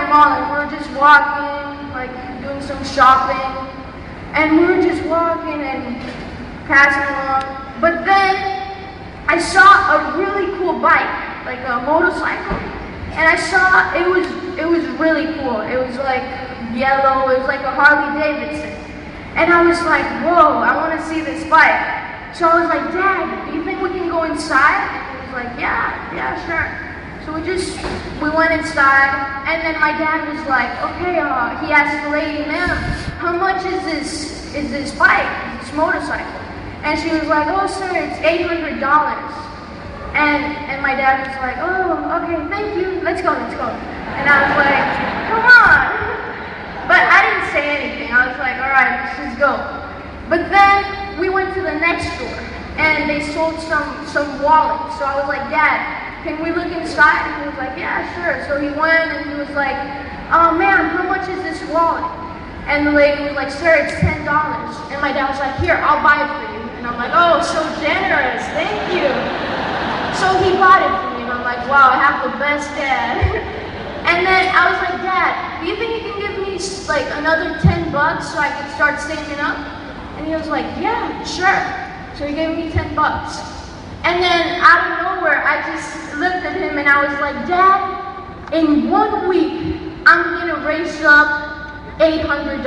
the mall and we were just walking, like doing some shopping, and we were just walking and passing along. But then I saw a really cool bike, like a motorcycle, and I saw it was really cool. It was like yellow. It was like a Harley Davidson, and I was like, whoa, I want to see this bike. So I was like, Dad, do you think we can go inside? And he was like, yeah, sure. So we went inside, and then my dad was like, okay, he asked the lady, ma'am, how much is this bike, this motorcycle? And she was like, oh, sir, it's $800. And my dad was like, oh, okay, thank you, let's go. And I was like, come on. But I didn't say anything. I was like, all right, let's just go. But then we went to the next store, and they sold some wallets. So I was like, Dad, can we look inside? And he was like, yeah, sure. So he went, and he was like, ma'am, how much is this wallet? And the lady was like, sir, it's $10. And my dad was like, here, I'll buy it for you. And I'm like, oh, so generous, thank you. So he bought it for me, and I'm like, wow, I have the best dad. And then I was like, Dad, do you think you can give me like another $10 so I can start saving up? And he was like, yeah, sure. So he gave me $10. And then out of nowhere, I just looked at him and I was like, Dad, in 1 week, I'm gonna raise up $800.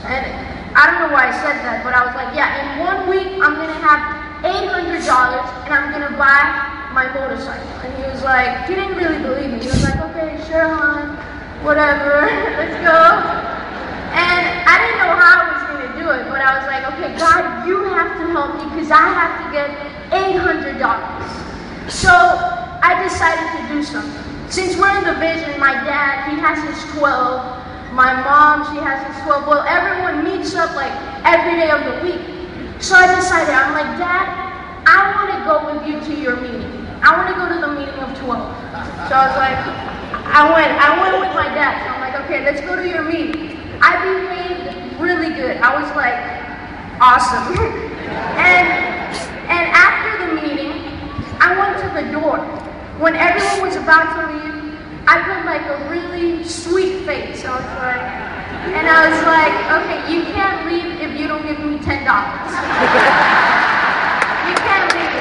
And I don't know why I said that, but I was like, yeah, in 1 week, I'm gonna have $800 and I'm gonna buy my motorcycle. And he was like, he didn't really believe me. He was like, okay, sure, hon, whatever, let's go. And I didn't know how I was gonna do it, but I was like, okay, God, you have to help me because I have to get $800. So I decided to do something. Since we're in the vision, my dad, he has his 12. My mom, she has his 12. Well, everyone meets up like every day of the week. So I decided, I'm like, Dad, I want to go with you to your meeting. I want to go to the meeting of 12. So I was like, I went with my dad. So I'm like, okay, let's go to your meeting. I behaved really good. I was like, awesome. And after the meeting, I went to the door. When everyone was about to leave, I put like a really sweet face. I was like, okay, you can't leave if you don't give me $10. You can't leave.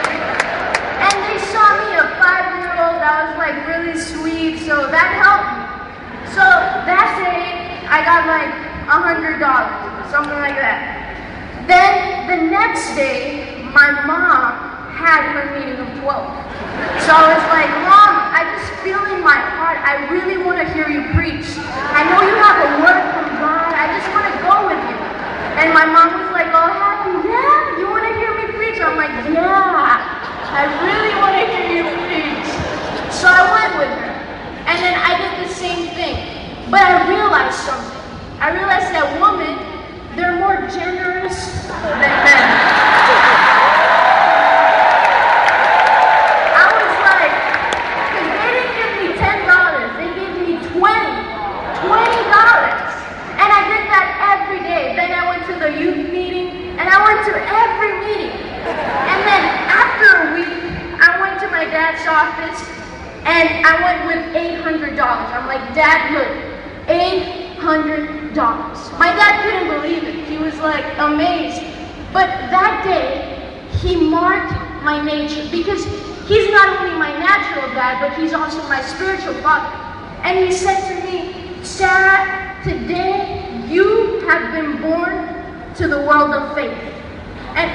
And they saw me, a 5-year-old, I was like really sweet, so that helped me. So that day, I got like $100, something like that. Then the next day, my mom had her meeting of 12. So I was like, Mom, I just feel in my heart, I really want to hear you preach. I know you have a word from God, I just want to go with you. And my mom was like, oh, happy, yeah, you want to hear me preach? I'm like, yeah, I really want to hear you preach. So I went with her, and then I did the same thing. But I realized something. I realized that women, they're more generous than men. The youth meeting, and I went to every meeting. And then after a week, I went to my dad's office, and I went with $800. I'm like, Dad, look, $800. My dad couldn't believe it. He was like amazed. But that day, he marked my nature, because he's not only my natural dad, but he's also my spiritual father. And he said to me, Sarah, today you have been born to the world of faith. And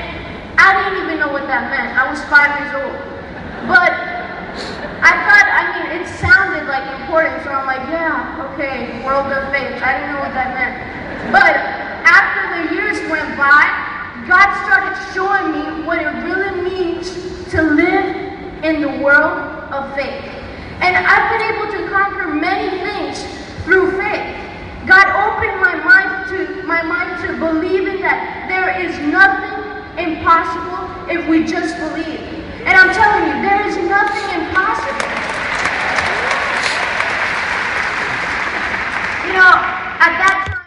I didn't even know what that meant. I was 5 years old. But I thought, it sounded like important, so I'm like, yeah, okay, world of faith. I didn't know what that meant. But after the years went by, God started showing me what it really means to live in the world of faith. And I've been able to conquer many things through faith. God opened my mind to believing that there is nothing impossible if we just believe. And I'm telling you, there is nothing impossible. You know, at that time,